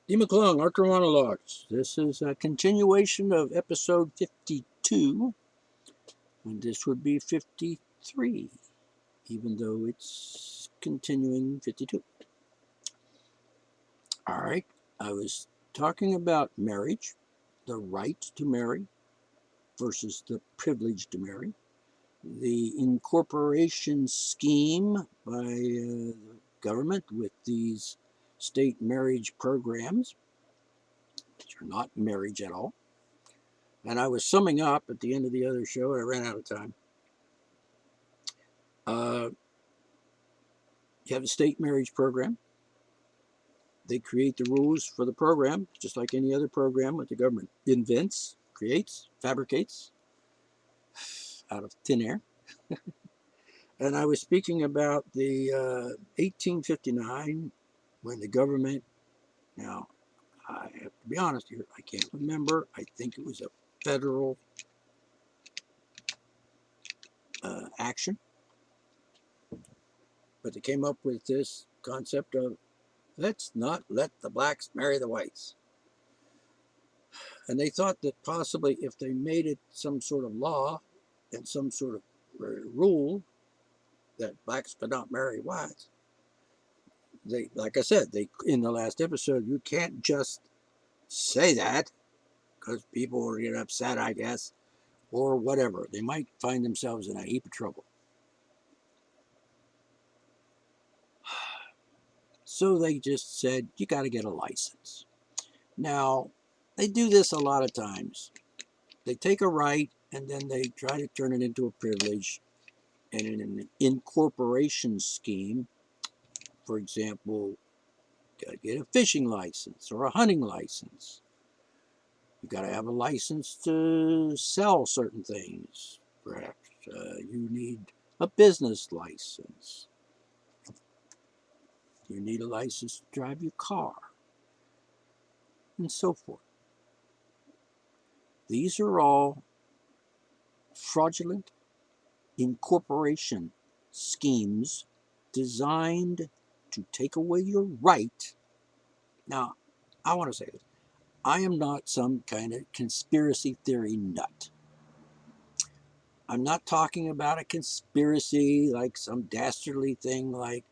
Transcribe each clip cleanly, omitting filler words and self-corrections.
D. McClung, Archer Monologues. This is a continuation of episode 52, and this would be 53, even though it's continuing 52. All right, I was talking about marriage, the right to marry versus the privilege to marry, the incorporation scheme by the government with these state marriage programs, which are not marriage at all. And I was summing up at the end of the other show, and I ran out of time. You have a state marriage program. They create the rules for the program, just like any other program that the government invents, creates, fabricates out of thin air. And I was speaking about the 1859, when the government, now I have to be honest here, I can't remember. I think it was a federal action. But they came up with this concept of let's not let the blacks marry the whites. And they thought that possibly if they made it some sort of law and some sort of rule that blacks could not marry whites, they, like I said, they in the last episode, you can't just say that because people will get upset, I guess, or whatever. They might find themselves in a heap of trouble. So they just said, you got to get a license. Now, they do this a lot of times. They take a right and then they try to turn it into a privilege. And in an incorporation scheme, for example, you got to get a fishing license or a hunting license. You got to have a license to sell certain things. Perhaps you need a business license. You need a license to drive your car, and so forth. These are all fraudulent incorporation schemes designed to take away your right. Now, I want to say this. I am not some kind of conspiracy theory nut. I'm not talking about a conspiracy like some dastardly thing like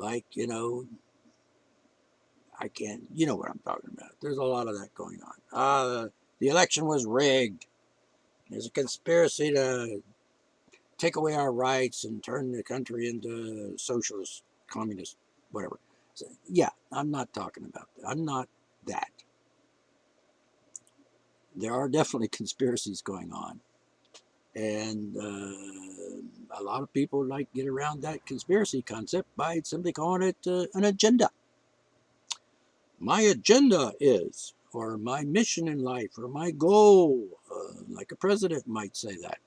I can't, you know what I'm talking about. There's a lot of that going on. The election was rigged. There's a conspiracy to take away our rights and turn the country into socialist, communist, whatever. So, yeah, I'm not talking about that. I'm not that. There are definitely conspiracies going on. And a lot of people like get around that conspiracy concept by simply calling it an agenda. My agenda is, or my mission in life, or my goal, like a president might say that.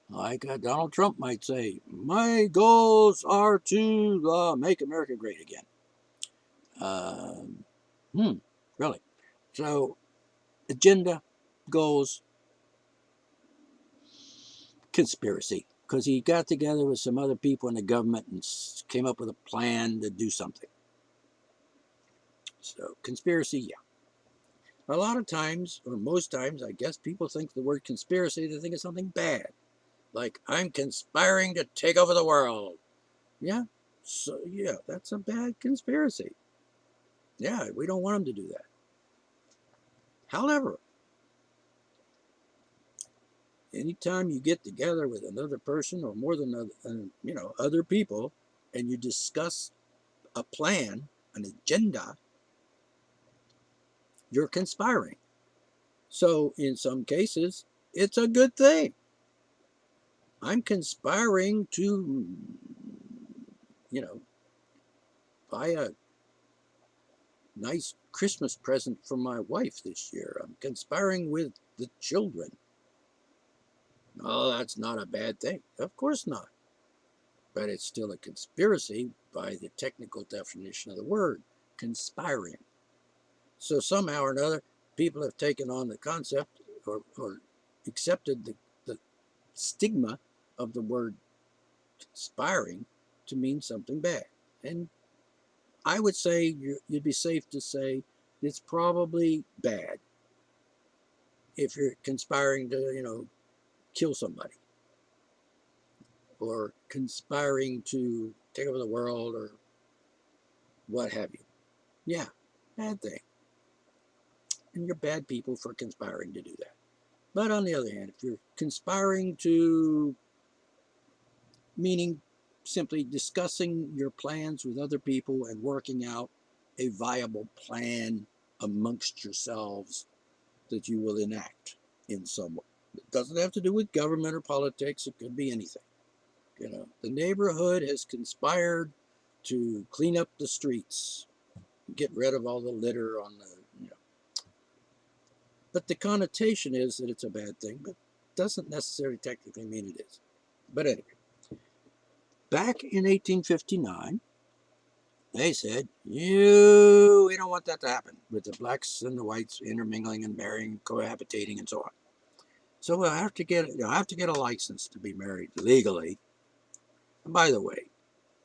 Like Donald Trump might say, my goals are to make America great again. Really? So, agenda, goals, conspiracy. Because he got together with some other people in the government and came up with a plan to do something. So, conspiracy, yeah. A lot of times, or most times, I guess people think the word conspiracy, they think of something bad. Like, I'm conspiring to take over the world. Yeah, so yeah, that's a bad conspiracy. Yeah, we don't want them to do that. However, anytime you get together with another person or more than other people, and you discuss a plan, an agenda, you're conspiring. So in some cases, it's a good thing. I'm conspiring to, buy a nice Christmas present for my wife this year. I'm conspiring with the children. Oh, that's not a bad thing. Of course not. But it's still a conspiracy by the technical definition of the word, conspiring. So somehow or another, people have taken on the concept or accepted the stigma of the word conspiring to mean something bad. And I would say you'd be safe to say it's probably bad if you're conspiring to, kill somebody or conspiring to take over the world or what have you. Yeah, bad thing. And you're bad people for conspiring to do that. But on the other hand, if you're conspiring to, meaning simply discussing your plans with other people and working out a viable plan amongst yourselves that you will enact in some way. It doesn't have to do with government or politics. It could be anything. The neighborhood has conspired to clean up the streets, get rid of all the litter on the, But the connotation is that it's a bad thing, but doesn't necessarily technically mean it is. But anyway, back in 1859, they said, we don't want that to happen with the blacks and the whites intermingling and marrying, cohabitating, and so on. So you'll have to get a license to be married legally. And by the way,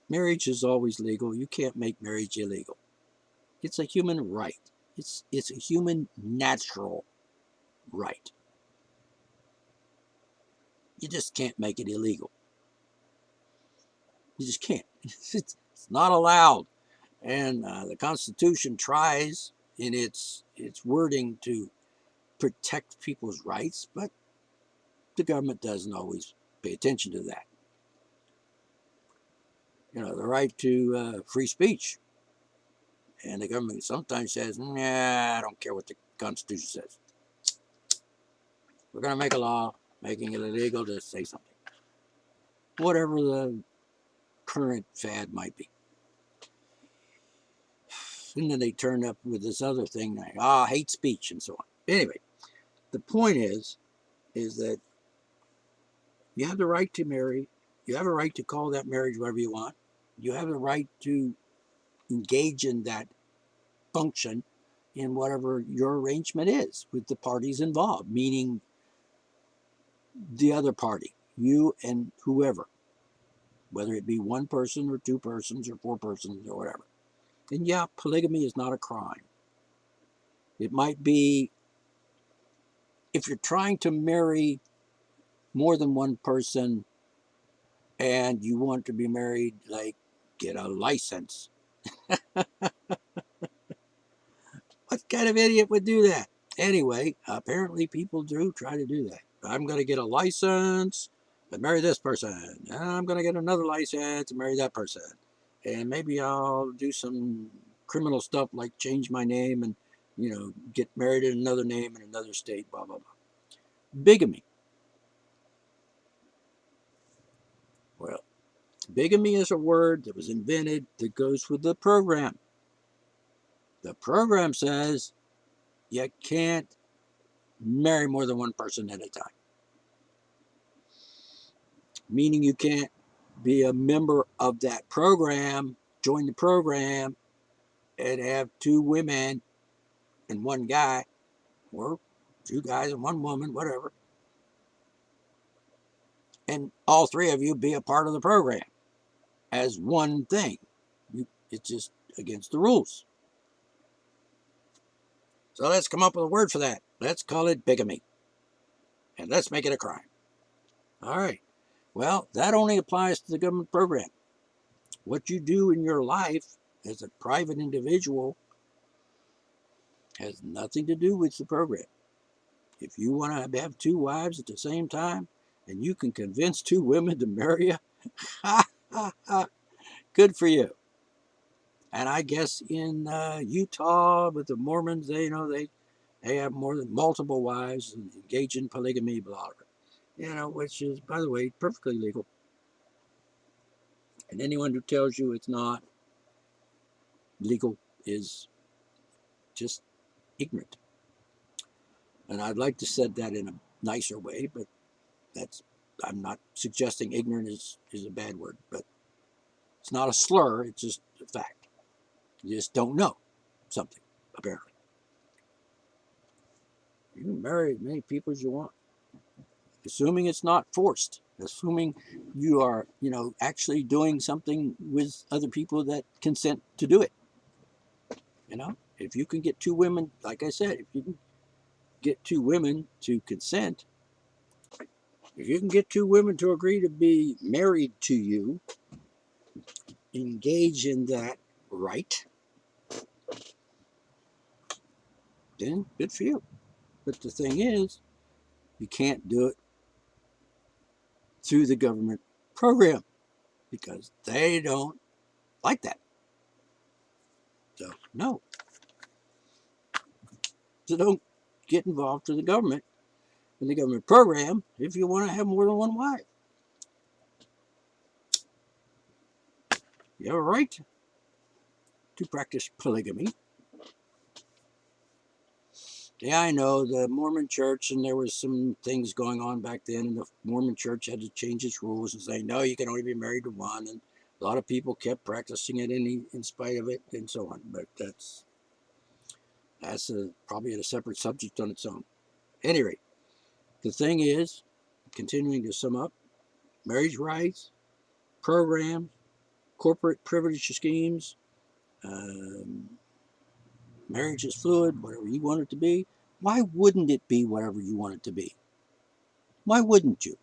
marriage is always legal. You can't make marriage illegal. It's a human right. It's a human natural right. You just can't make it illegal. You just can't. It's not allowed. And the Constitution tries in its wording to protect people's rights, but the government doesn't always pay attention to that. The right to free speech. And the government sometimes says, nah, I don't care what the Constitution says. We're going to make a law making it illegal to say something. Whatever the current fad might be. And then they turn up with this other thing, like, hate speech and so on. Anyway, the point is that you have the right to marry. You have a right to call that marriage whatever you want. You have the right to engage in that function in whatever your arrangement is with the parties involved, meaning the other party, you and whoever, whether it be one person or two persons or four persons or whatever. And yeah, polygamy is not a crime. It might be if you're trying to marry more than one person and you want to be married, like, get a license. What kind of idiot would do that? Anyway, apparently people do try to do that. I'm going to get a license to marry this person. And I'm going to get another license to marry that person. And maybe I'll do some criminal stuff like change my name and, get married in another name in another state, blah, blah, blah. Bigamy. Well, bigamy is a word that was invented that goes with the program. The program says you can't marry more than one person at a time. Meaning you can't be a member of that program, join the program, and have two women and one guy, or two guys and one woman, whatever, and all three of you be a part of the program as one thing. It's just against the rules. So let's come up with a word for that. Let's call it bigamy. And let's make it a crime. All right. Well, that only applies to the government program. What you do in your life as a private individual has nothing to do with the program. If you want to have two wives at the same time and you can convince two women to marry you, good for you. And I guess in Utah with the Mormons, they have more than multiple wives and engage in polygamy, blah, blah, which is, by the way, perfectly legal. And anyone who tells you it's not legal is just ignorant. And I'd like to say that in a nicer way, but I'm not suggesting ignorant is a bad word, but it's not a slur, it's just a fact. You just don't know something, apparently. You can marry as many people as you want, assuming it's not forced, assuming you are, actually doing something with other people that consent to do it. If you can get two women, like I said, if you can get two women to consent, if you can get two women to agree to be married to you, engage in that right, then good for you. But the thing is, you can't do it through the government program because they don't like that. So, no. So don't get involved with the government in the government program if you want to have more than one wife. You have a right to practice polygamy. Yeah, I know the Mormon church, and there was some things going on back then, and the Mormon church had to change its rules and say, no, you can only be married to one, and a lot of people kept practicing it in spite of it, and so on. But that's probably a separate subject on its own. At any rate, the thing is, continuing to sum up, marriage rights, programs, corporate privilege schemes, um, marriage is fluid, whatever you want it to be. Why wouldn't it be whatever you want it to be? Why wouldn't you?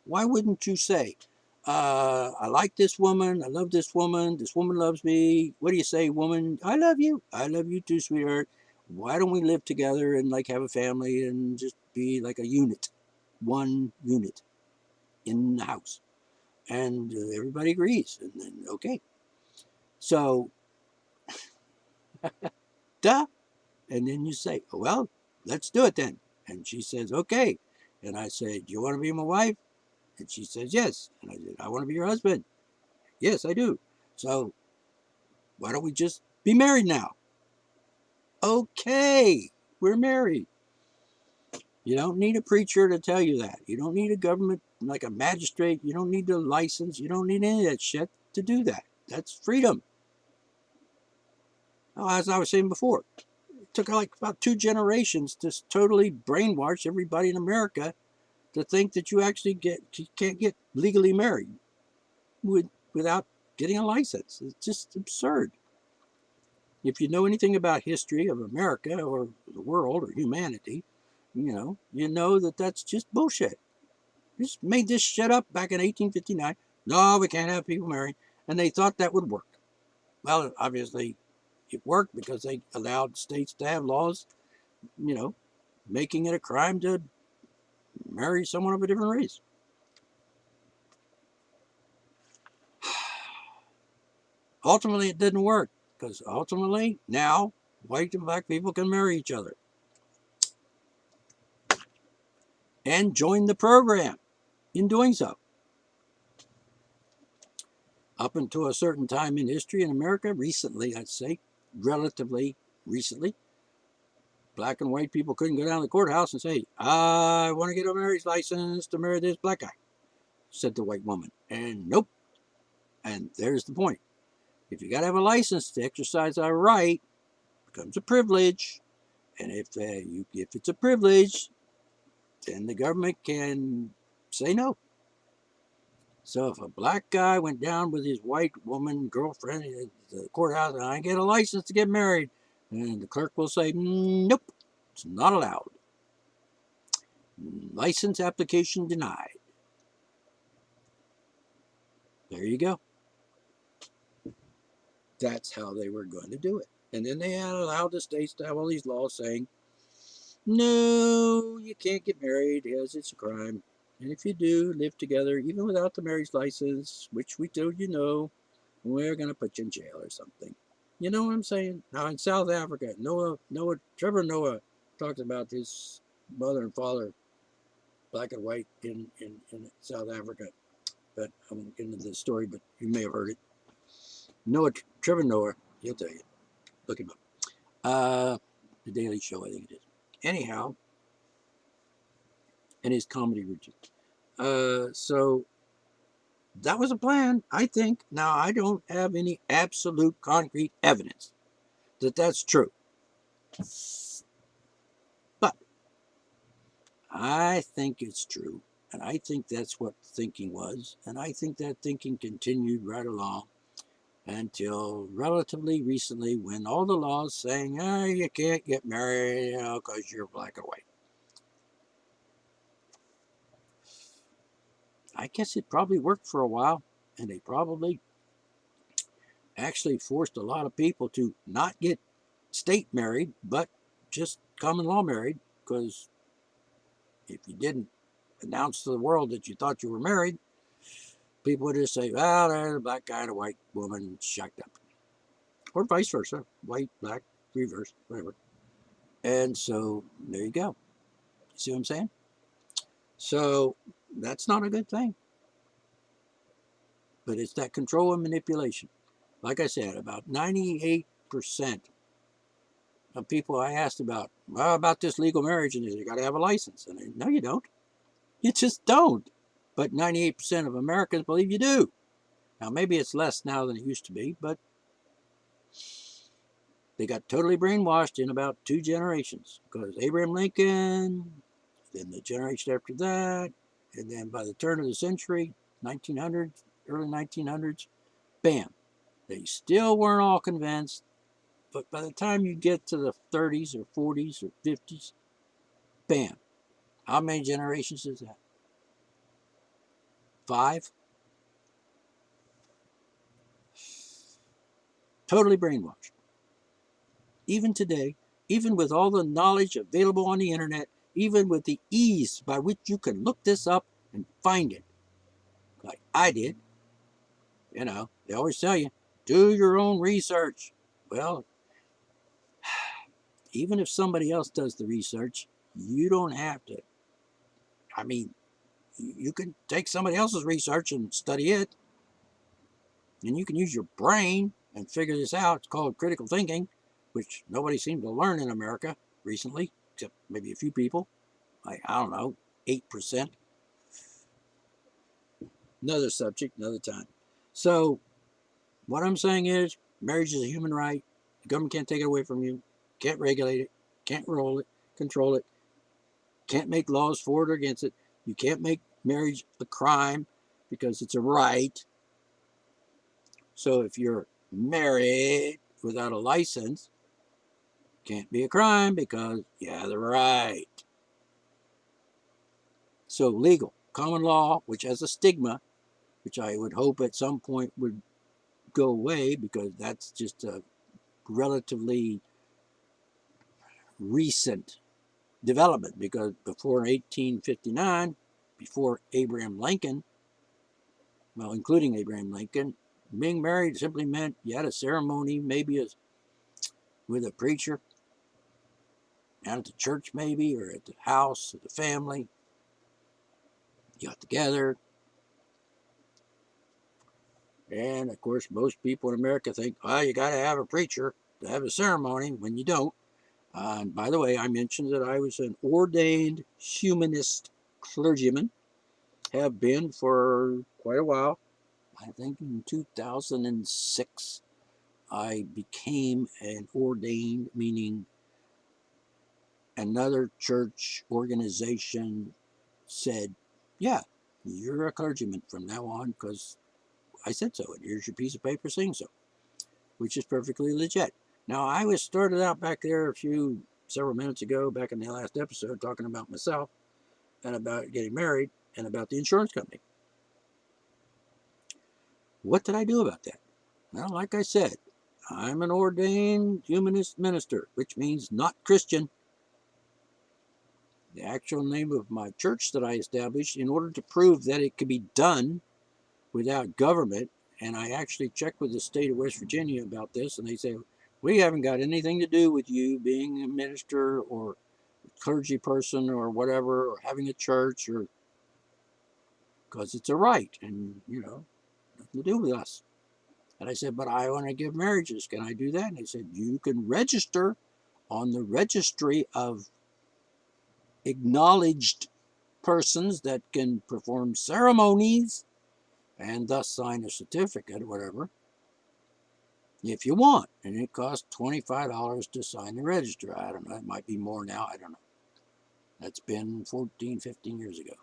Why wouldn't you say, I like this woman, I love this woman loves me. What do you say, woman? I love you. I love you too, sweetheart. Why don't we live together and like have a family and just be like a unit, one unit in the house? And everybody agrees. And then, okay. So, duh. And then you say, oh, well, let's do it then. And she says, okay. And I said, do you want to be my wife? And she says, yes. And I said, I want to be your husband. Yes, I do. So why don't we just be married now? Okay, we're married. You don't need a preacher to tell you that. You don't need a government, like a magistrate. You don't need a license. You don't need any of that shit to do that. That's freedom. Now, as I was saying before, it took like about 2 generations to totally brainwash everybody in America to think that you actually can't get legally married without getting a license. It's just absurd. If you know anything about history of America or the world or humanity, you know that that's just bullshit. You just made this shit up back in 1859. No, we can't have people married. And they thought that would work. Well, obviously, it worked because they allowed states to have laws, making it a crime to marry someone of a different race. Ultimately, it didn't work because ultimately, now, white and black people can marry each other and join the program in doing so. Up until a certain time in history in America, recently, I'd say, relatively recently, black and white people couldn't go down to the courthouse and say, I want to get a marriage license to marry this black guy, said the white woman. And nope. And there's the point. If you got to have a license to exercise our right, it becomes a privilege. And if it's a privilege, then the government can say no. So if a black guy went down with his white woman girlfriend at the courthouse and I get a license to get married, and the clerk will say, nope, it's not allowed. License application denied. There you go. That's how they were going to do it. And then they had allowed the states to have all these laws saying, no, you can't get married because it's a crime. And if you do live together, even without the marriage license, which we told you no, we're going to put you in jail or something. You know what I'm saying? Now in South Africa, Trevor Noah talked about his mother and father, black and white, in South Africa. But I won't get into the story, but you may have heard it. Trevor Noah, he'll tell you. Look him up. The Daily Show, I think it is. Anyhow, and his comedy routine. So that was a plan, I think. Now, I don't have any absolute concrete evidence that that's true. But I think it's true. And I think that's what thinking was. And I think that thinking continued right along. until relatively recently when all the laws saying, oh, you can't get married, because you're black or white. I guess it probably worked for a while, and they probably actually forced a lot of people to not get state married, but just common law married, because if you didn't announce to the world that you thought you were married, people would just say, well, there's a black guy and a white woman shacked up. Or vice versa, white, black, reverse, whatever. And so there you go. See what I'm saying? So that's not a good thing. But it's that control and manipulation. Like I said, about 98% of people I asked about this legal marriage, and they say, you got to have a license. And I, no, you don't. You just don't. But 98% of Americans believe you do. Now, maybe it's less now than it used to be, but they got totally brainwashed in about 2 generations. Because Abraham Lincoln, then the generation after that, and then by the turn of the century, 1900s, early 1900s, bam. They still weren't all convinced, but by the time you get to the 30s or 40s or 50s, bam. How many generations is that? 5? Totally brainwashed. Even today, even with all the knowledge available on the internet, even with the ease by which you can look this up and find it, like I did, they always tell you, do your own research. Well, even if somebody else does the research, you don't have to. I mean, you can take somebody else's research and study it, and you can use your brain and figure this out. It's called critical thinking, which nobody seemed to learn in America recently, except maybe a few people. Like, I don't know, 8%. Another subject, another time. So, what I'm saying is, marriage is a human right. The government can't take it away from you, can't regulate it, can't roll it, control it, can't make laws for it or against it. You can't make marriage a crime because it's a right. So if you're married without a license, can't be a crime because you have the right. So legal, common law, which has a stigma, which I would hope at some point would go away because that's just a relatively recent development, because before 1859, before Abraham Lincoln, well, including Abraham Lincoln, being married simply meant you had a ceremony, maybe with a preacher, down at the church maybe, or at the house of the family. You got together. And of course, most people in America think, well, you got to have a preacher to have a ceremony, when you don't. And by the way, I mentioned that I was an ordained humanist clergyman, have been for quite a while. I think in 2006, I became an ordained, meaning another church organization said, yeah, you're a clergyman from now on because I said so, and here's your piece of paper saying so, which is perfectly legit. Now, I was started out back there several minutes ago, back in the last episode, talking about myself and about getting married and about the insurance company. What did I do about that? Well, like I said, I'm an ordained humanist minister, which means not Christian. The actual name of my church that I established in order to prove that it could be done without government. And I actually checked with the state of West Virginia about this, and they say, we haven't got anything to do with you being a minister or a clergy person or whatever, or having a church, or because it's a right, and nothing to do with us. And I said, but I want to give marriages. Can I do that? And they said, you can register on the registry of acknowledged persons that can perform ceremonies and thus sign a certificate or whatever, if you want. And it costs $25 to sign the register. I don't know. It might be more now. I don't know. That's been 14, 15 years ago.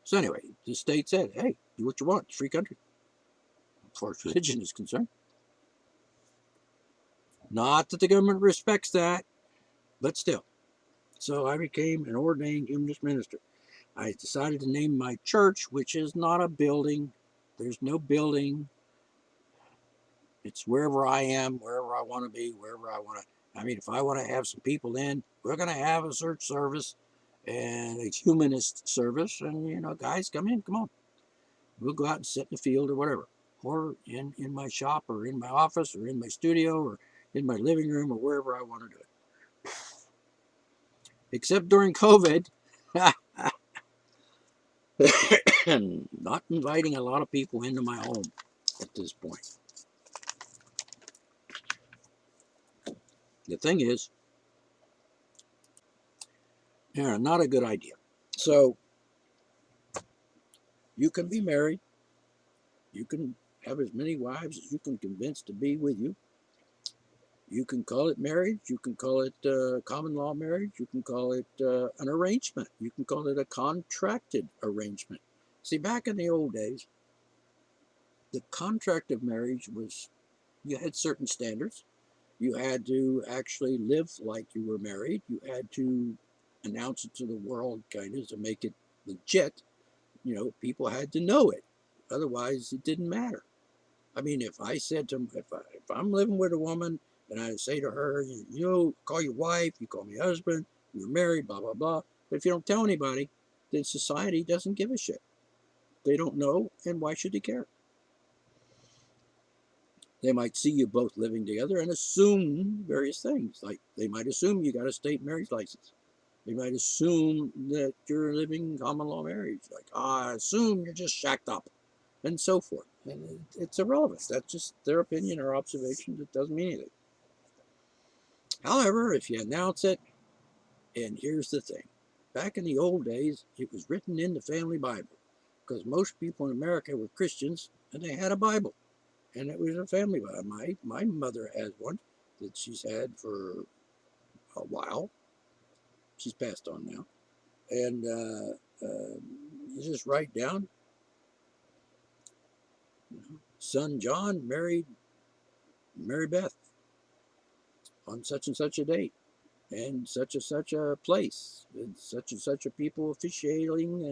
So anyway, the state said, hey, do what you want. It's a free country. far as religion is concerned. Not that the government respects that, but still. So I became an ordained humanist minister. I decided to name my church, which is not a building. There's no building. It's wherever I am, wherever I want to be, wherever I want to. I mean, if I want to have some people in, we're going to have a church service and a humanist service. And, you know, guys, come in, come on. We'll go out and sit in the field or whatever. Or in my shop or in my office or in my studio or in my living room or wherever I want to do it. Except during COVID, not inviting a lot of people into my home at this point. The thing is, yeah, not a good idea. So you can be married. You can have as many wives as you can convince to be with you. You can call it marriage. You can call it common law marriage. You can call it an arrangement. You can call it a contracted arrangement. See, back in the old days, the contract of marriage was, you had certain standards. You had to actually live like you were married. You had to announce it to the world kind of to make it legit. You know, people had to know it. Otherwise, it didn't matter. I mean, if I said to if I'm living with a woman and I say to her, you know, call your wife, you call me husband, you're married, blah, blah, blah. But if you don't tell anybody, then society doesn't give a shit. They don't know, and why should they care? They might see you both living together and assume various things. Like they might assume you got a state marriage license. They might assume that you're living common law marriage. Like, I assume you're just shacked up, and so forth. And it's irrelevant. That's just their opinion or observation. It doesn't mean anything. However, if you announce it, and here's the thing. Back in the old days, it was written in the family Bible because most people in America were Christians and they had a Bible. And it was a family Bible. My mother has one that she's had for a while. She's passed on now. And you just write down, you know, son John married Mary Beth on such and such a date and such a place and such a people officiating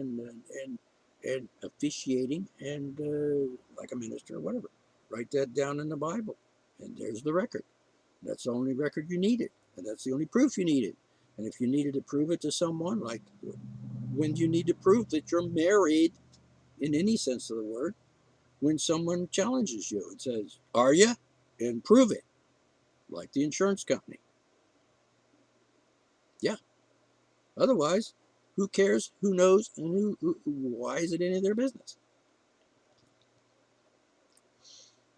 and officiating and like a minister or whatever. Write that down in the Bible, and there's the record. That's the only record you needed, and that's the only proof you needed. And if you needed to prove it to someone, like when you need to prove that you're married in any sense of the word, when someone challenges you and says, "Are you?" and prove it, like the insurance company. Yeah. Otherwise, who cares? Who knows? And why is it any of their business?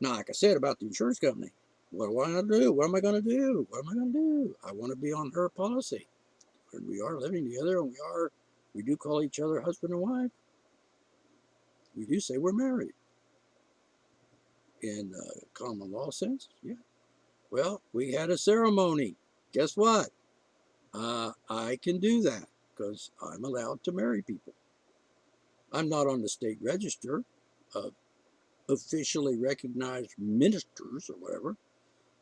Now, like I said about the insurance company, what do I do? What am I going to do? What am I going to do? I want to be on her policy. And we are living together, and we do call each other husband and wife. We do say we're married. In common law sense, yeah. Well, we had a ceremony. Guess what? I can do that because I'm allowed to marry people. I'm not on the state register of officially recognized ministers or whatever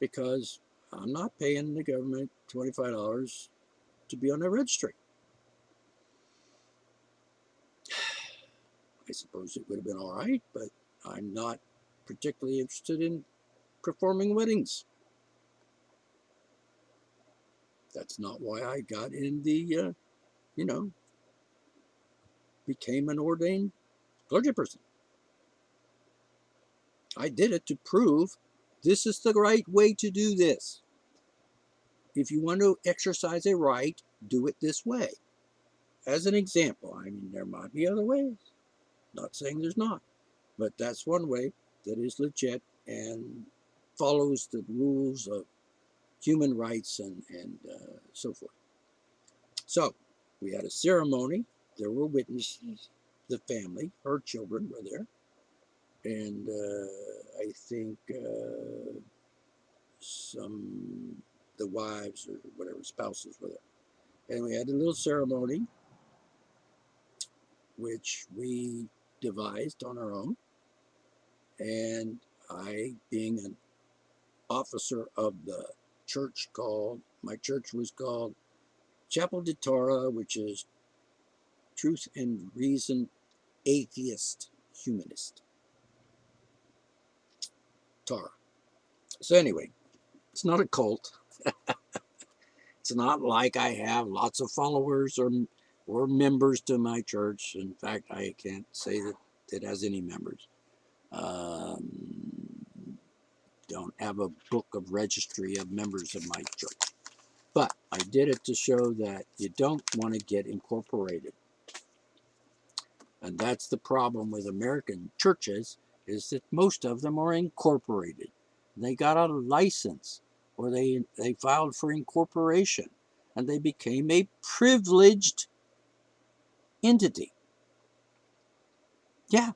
because I'm not paying the government $25 to be on their registry. I suppose it would have been all right, but I'm not particularly interested in performing weddings. That's not why I got in the, became an ordained clergy person. I did it to prove this is the right way to do this. If you want to exercise a right, do it this way. As an example, I mean, there might be other ways. Not saying there's not, but that's one way that is legit and follows the rules of human rights and so forth. So we had a ceremony. There were witnesses. The family, her children were there. And I think the wives or whatever, spouses were there. And we had a little ceremony, which we devised on our own. And I, being an officer of the church my church was called Chapel de Torah, which is Truth and Reason Atheist Humanist. Torah. So anyway, it's not a cult. It's not like I have lots of followers or members to my church. In fact, I can't say that it has any members. Don't have a book of registry of members of my church. But I did it to show that you don't want to get incorporated. And that's the problem with American churches, is that most of them are incorporated. They got a license, or they filed for incorporation, and they became a privileged entity. Yeah.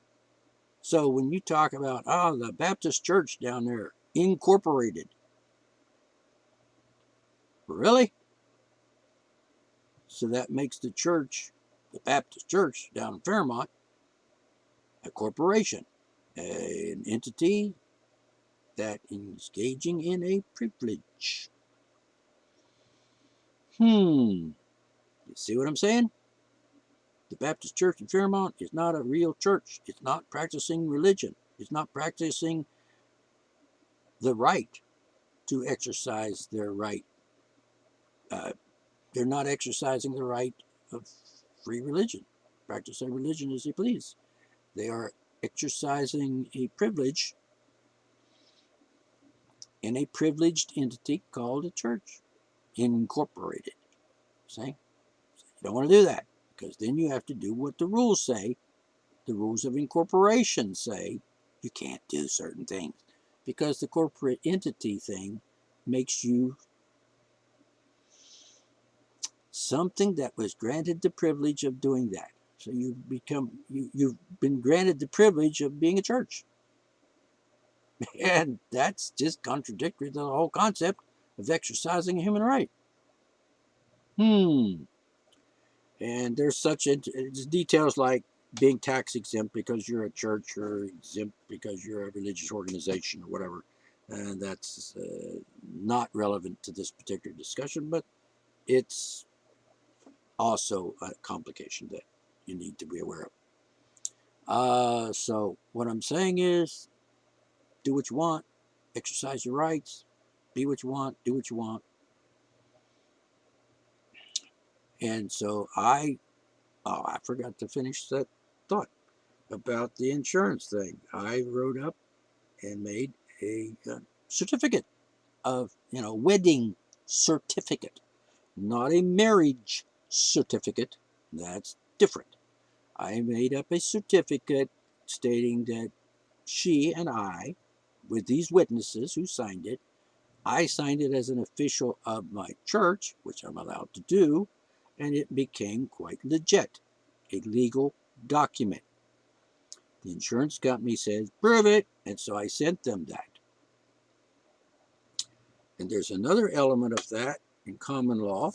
So when you talk about, the Baptist church down there, incorporated. Really? So that makes the church, the Baptist church down in Fairmont, a corporation, an entity that is engaging in a privilege. You see what I'm saying? The Baptist church in Fairmont is not a real church. It's not practicing religion. It's not practicing the right to exercise their right. They're not exercising the right of free religion. Practice their religion as they please. They are exercising a privilege in a privileged entity called a church, incorporated. See? You don't want to do that, because then you have to do what the rules say. The rules of incorporation say you can't do certain things, because the corporate entity thing makes you something that was granted the privilege of doing that. So you've been granted the privilege of being a church. And that's just contradictory to the whole concept of exercising a human right. And there's such details like being tax exempt because you're a church, or exempt because you're a religious organization, or whatever. And that's not relevant to this particular discussion, but it's also a complication that you need to be aware of. So what I'm saying is, do what you want, exercise your rights, be what you want, do what you want. And so I forgot to finish that thought about the insurance thing. I wrote up and made a certificate of, wedding certificate, not a marriage certificate. That's different. I made up a certificate stating that she and I, with these witnesses who signed it, I signed it as an official of my church, which I'm allowed to do, and it became quite legit, a legal document. The insurance company says, prove it, and so I sent them that. And there's another element of that in common law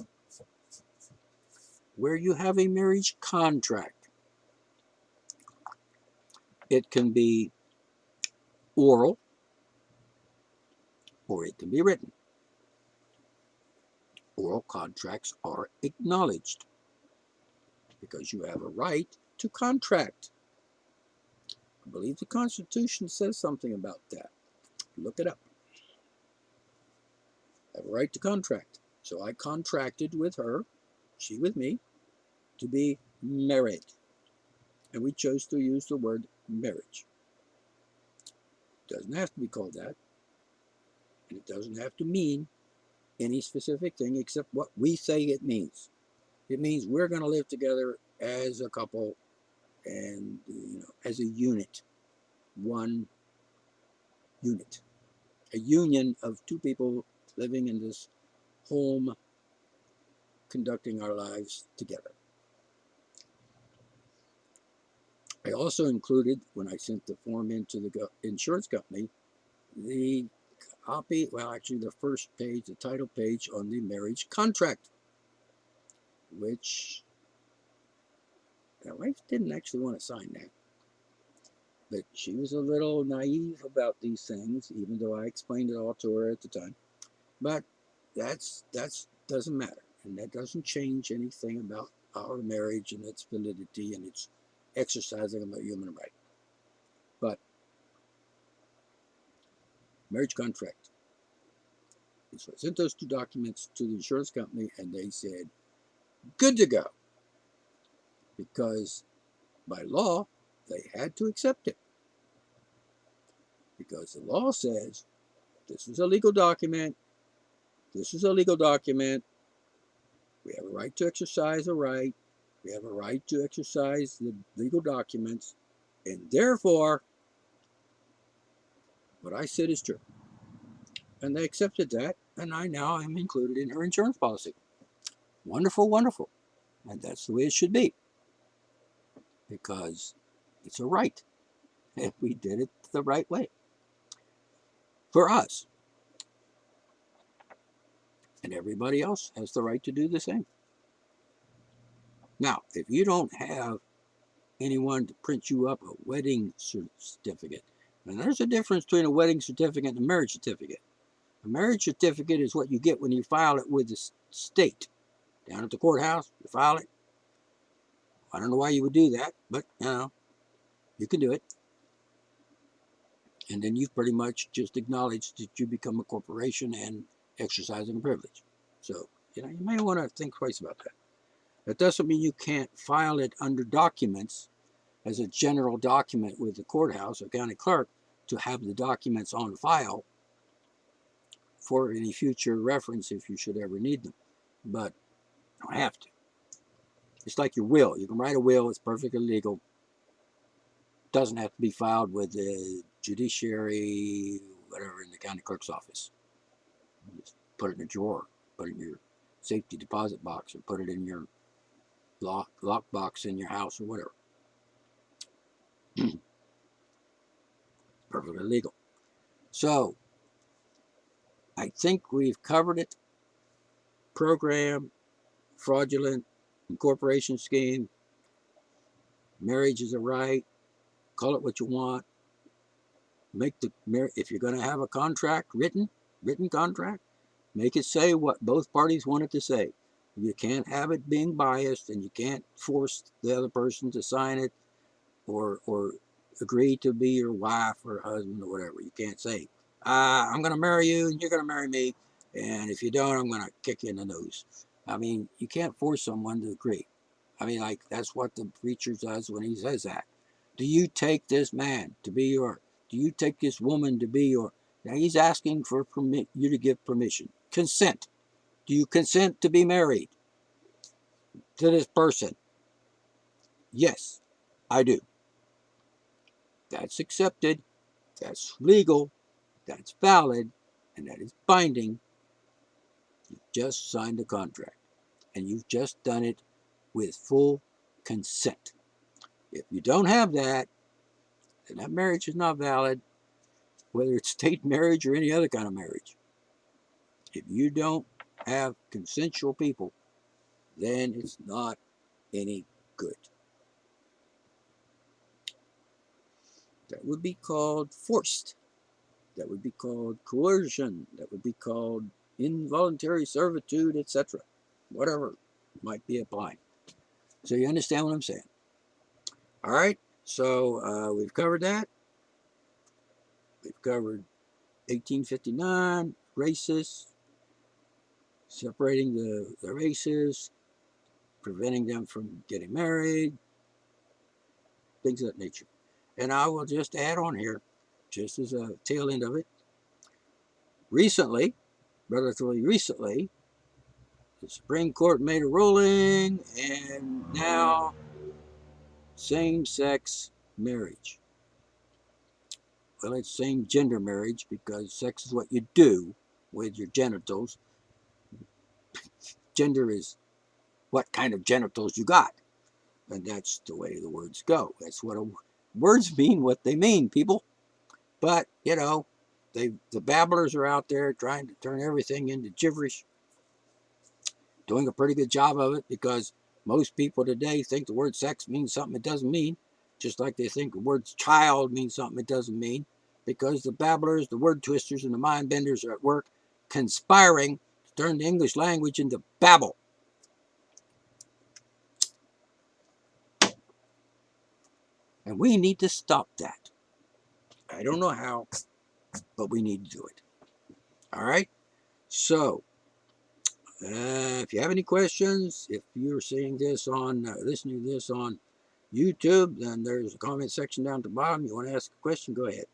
where you have a marriage contract. It can be oral or it can be written. Oral contracts are acknowledged because you have a right to contract. I believe the Constitution says something about that. Look it up. I have a right to contract. So I contracted with her, she with me, to be married. And we chose to use the word marriage. It doesn't have to be called that. And it doesn't have to mean any specific thing except what we say it means. It means we're going to live together as a couple and, as a unit. One unit. A union of two people living in this home, conducting our lives together. I also included, when I sent the form into the insurance company, the copy, actually the first page, the title page on the marriage contract, which my wife didn't actually want to sign that. But she was a little naive about these things, even though I explained it all to her at the time. But that's doesn't matter, and that doesn't change anything about our marriage and its validity and its exercising of a human right. But marriage contract. And so I sent those 2 documents to the insurance company, and they said, good to go. Because by law, they had to accept it. Because the law says, this is a legal document. This is a legal document. We have a right to exercise a right. We have a right to exercise the legal documents. And therefore, what I said is true. And they accepted that, and I now am included in her insurance policy. Wonderful, wonderful. And that's the way it should be. Because it's a right. And we did it the right way. For us. And everybody else has the right to do the same. Now, if you don't have anyone to print you up a wedding certificate, and there's a difference between a wedding certificate and a marriage certificate. A marriage certificate is what you get when you file it with the state. Down at the courthouse, you file it. I don't know why you would do that, but you can do it. And then you've pretty much just acknowledged that you become a corporation and exercising a privilege. So, you may want to think twice about that. That doesn't mean you can't file it under documents as a general document with the courthouse or county clerk to have the documents on file for any future reference if you should ever need them. But you don't have to. It's like your will. You can write a will. It's perfectly legal. Doesn't have to be filed with the judiciary, whatever, in the county clerk's office. Just put it in a drawer. Put it in your safety deposit box, or put it in your lock box in your house, or whatever. Perfectly legal. So, I think we've covered it. Program, fraudulent, incorporation scheme, marriage is a right, call it what you want. If you're going to have a contract, written contract, make it say what both parties want it to say. You can't have it being biased, and you can't force the other person to sign it or agree to be your wife or husband or whatever. You can't say, I'm going to marry you and you're going to marry me, and if you don't, I'm going to kick you in the nose. I mean, you can't force someone to agree. I mean, like, that's what the preacher does when he says that. Do you take this man to be your, do you take this woman to be your, now he's asking for you to give permission. Consent. Do you consent to be married to this person? Yes, I do. That's accepted. That's legal. That's valid. And that is binding. You've just signed a contract. And you've just done it with full consent. If you don't have that, then that marriage is not valid, whether it's state marriage or any other kind of marriage. If you don't have consensual people, then it's not any good. That would be called forced. That would be called coercion. That would be called involuntary servitude, etc. Whatever might be applying. So you understand what I'm saying? All right. So we've covered that. We've covered 1859, racists, separating the races, preventing them from getting married, things of that nature. And I will just add on here, just as a tail end of it, recently, relatively recently, the Supreme Court made a ruling, and now same-sex marriage. Well, it's same-gender marriage because sex is what you do with your genitals. Gender is what kind of genitals you got. And that's the way the words go. That's what words mean, what they mean, people. But, the babblers are out there trying to turn everything into gibberish. Doing a pretty good job of it because most people today think the word sex means something it doesn't mean. Just like they think the word child means something it doesn't mean, because the babblers, the word twisters, and the mind benders are at work conspiring to turn the English language into babble. And we need to stop that. I don't know how, but we need to do it. All right? So, if you have any questions, if you're seeing this on, listening to this on YouTube, then there's a comment section down at the bottom. You want to ask a question, go ahead.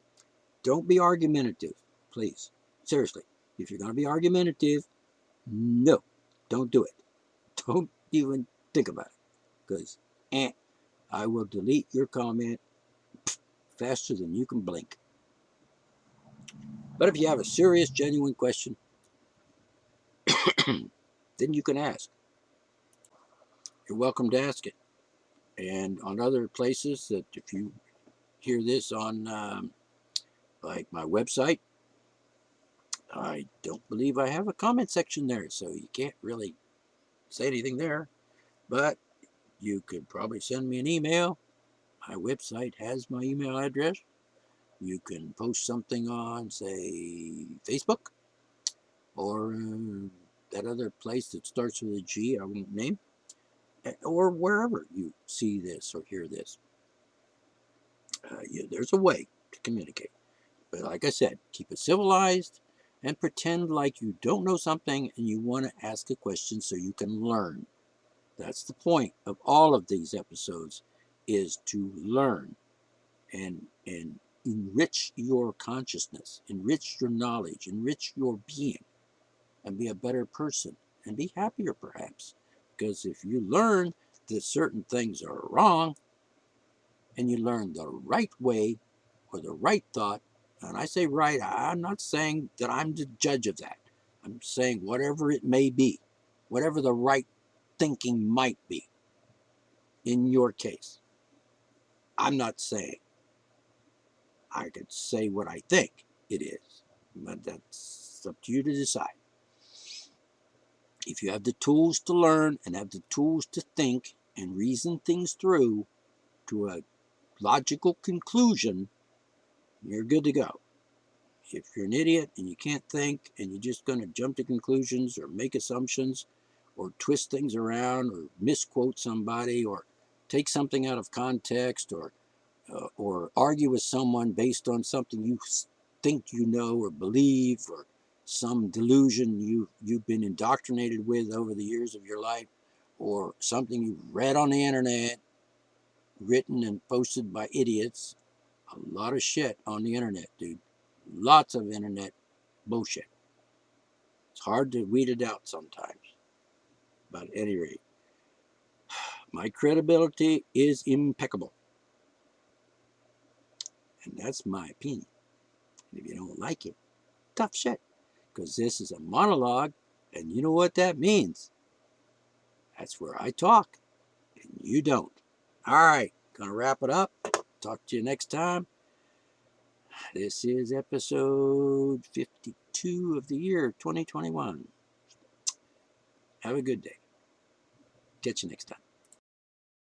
Don't be argumentative, please. Seriously. If you're going to be argumentative, no, don't do it. Don't even think about it. Because I will delete your comment faster than you can blink. But if you have a serious, genuine question, then you can ask. You're welcome to ask it. And on other places, that if you hear this on like my website, I don't believe I have a comment section there, so you can't really say anything there. But you could probably send me an email. My website has my email address. You can post something on, say, Facebook, or that other place that starts with a G I won't name, or wherever you see this or hear this. There's a way to communicate. But like I said, keep it civilized and pretend like you don't know something and you want to ask a question so you can learn. That's the point of all of these episodes, is to learn and enrich your consciousness, enrich your knowledge, enrich your being, and be a better person and be happier perhaps. Because if you learn that certain things are wrong and you learn the right way or the right thought, and I say right, I'm not saying that I'm the judge of that. I'm saying whatever it may be, whatever the right thinking might be in your case. I'm not saying. I could say what I think it is, but that's up to you to decide. If you have the tools to learn and have the tools to think and reason things through to a logical conclusion, you're good to go. If you're an idiot and you can't think and you're just going to jump to conclusions or make assumptions or twist things around or misquote somebody or take something out of context or argue with someone based on something you think you know or believe or some delusion you've been indoctrinated with over the years of your life, or something you read on the internet, written and posted by idiots. A lot of shit on the internet, dude. Lots of internet bullshit. It's hard to weed it out sometimes. But at any rate, my credibility is impeccable. And that's my opinion. And if you don't like it, tough shit. Because this is a monologue, and you know what that means. That's where I talk, and you don't. All right, gonna wrap it up. Talk to you next time. This is episode 52 of the year 2021. Have a good day. Catch you next time.